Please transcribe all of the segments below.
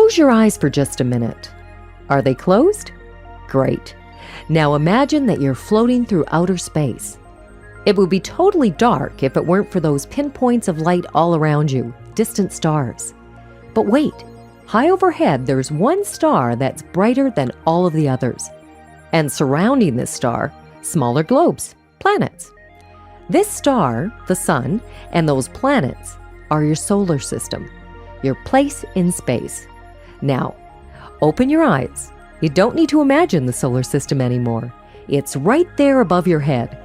Close your eyes for just a minute. Are they closed? Great. Now imagine that you're floating through outer space. It would be totally dark if it weren't for those pinpoints of light all around you, distant stars. But wait, high overhead there's one star that's brighter than all of the others. And surrounding this star, smaller globes, planets. This star, the sun, and those planets are your solar system, your place in space. Now, open your eyes. You don't need to imagine the solar system anymore. It's right there above your head.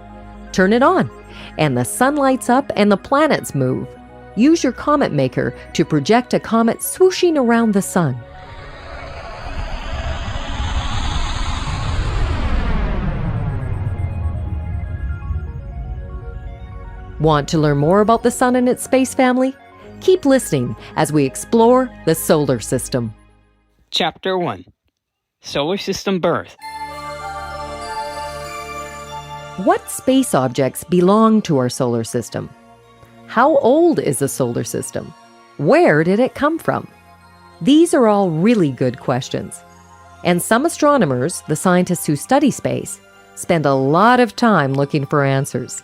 Turn it on, and the sun lights up and the planets move. Use your comet maker to project a comet swooshing around the sun. Want to learn more about the sun and its space family? Keep listening as we explore the solar system. Chapter 1. Solar System Birth. What space objects belong to our solar system? How old is the solar system? Where did it come from? These are all really good questions. And some astronomers, the scientists who study space, spend a lot of time looking for answers.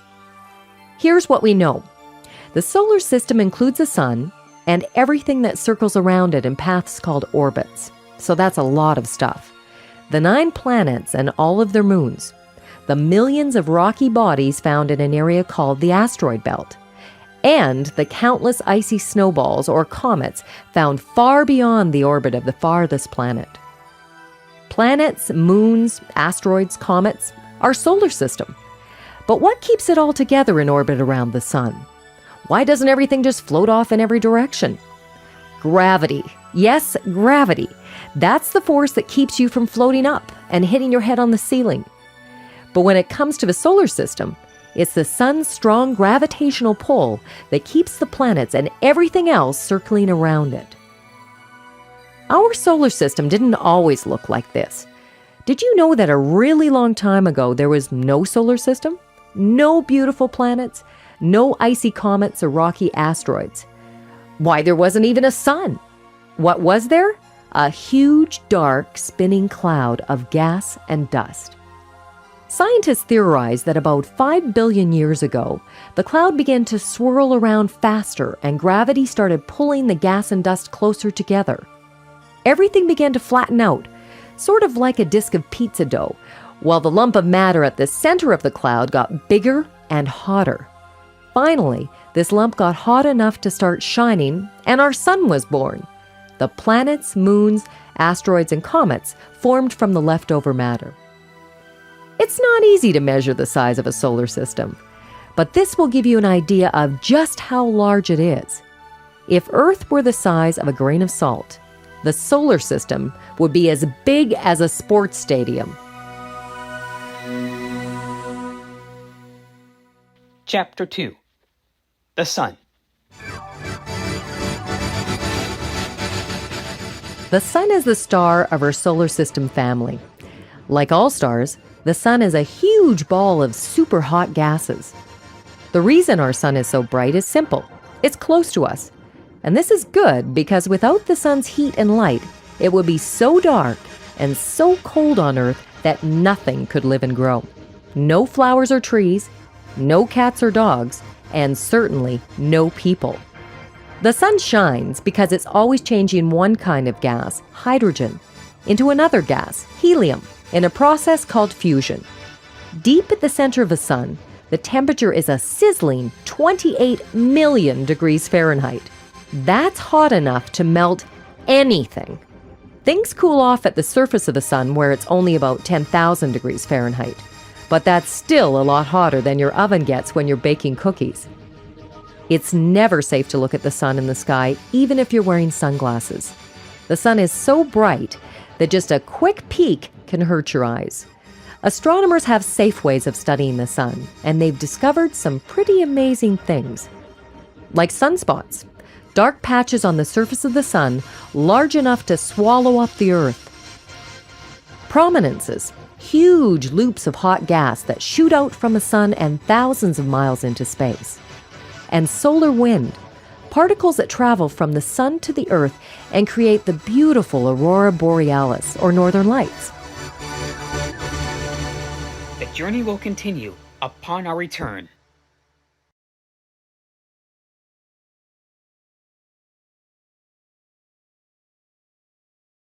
Here's what we know. The solar system includes the sun and everything that circles around it in paths called orbits. So that's a lot of stuff. The 9 planets and all of their moons. The millions of rocky bodies found in an area called the asteroid belt. And the countless icy snowballs or comets found far beyond the orbit of the farthest planet. Planets, moons, asteroids, comets, our solar system. But what keeps it all together in orbit around the sun? Why doesn't everything just float off in every direction? Gravity. Yes, gravity. That's the force that keeps you from floating up and hitting your head on the ceiling. But when it comes to the solar system, it's the sun's strong gravitational pull that keeps the planets and everything else circling around it. Our solar system didn't always look like this. Did you know that a really long time ago there was no solar system? No beautiful planets? No icy comets or rocky asteroids? Why, there wasn't even a sun. What was there? A huge, dark, spinning cloud of gas and dust. Scientists theorize that about 5 billion years ago, the cloud began to swirl around faster and gravity started pulling the gas and dust closer together. Everything began to flatten out, sort of like a disk of pizza dough, while the lump of matter at the center of the cloud got bigger and hotter. Finally, this lump got hot enough to start shining, and our sun was born. The planets, moons, asteroids, and comets formed from the leftover matter. It's not easy to measure the size of a solar system, but this will give you an idea of just how large it is. If Earth were the size of a grain of salt, the solar system would be as big as a sports stadium. Chapter 2. The Sun. The sun is the star of our solar system family. Like all stars, the sun is a huge ball of super hot gases. The reason our sun is so bright is simple. It's close to us. And this is good because without the sun's heat and light, it would be so dark and so cold on Earth that nothing could live and grow. No flowers or trees, no cats or dogs, and certainly no people. The sun shines because it's always changing one kind of gas, hydrogen, into another gas, helium, in a process called fusion. Deep at the center of the sun, the temperature is a sizzling 28 million degrees Fahrenheit. That's hot enough to melt anything. Things cool off at the surface of the sun where it's only about 10,000 degrees Fahrenheit. But that's still a lot hotter than your oven gets when you're baking cookies. It's never safe to look at the sun in the sky, even if you're wearing sunglasses. The sun is so bright that just a quick peek can hurt your eyes. Astronomers have safe ways of studying the sun, and they've discovered some pretty amazing things. Like sunspots, dark patches on the surface of the sun large enough to swallow up the Earth. Prominences, huge loops of hot gas that shoot out from the sun and thousands of miles into space. And solar wind, Particles that travel from the sun to the earth and create the beautiful aurora borealis, or northern lights. The journey will continue upon our return.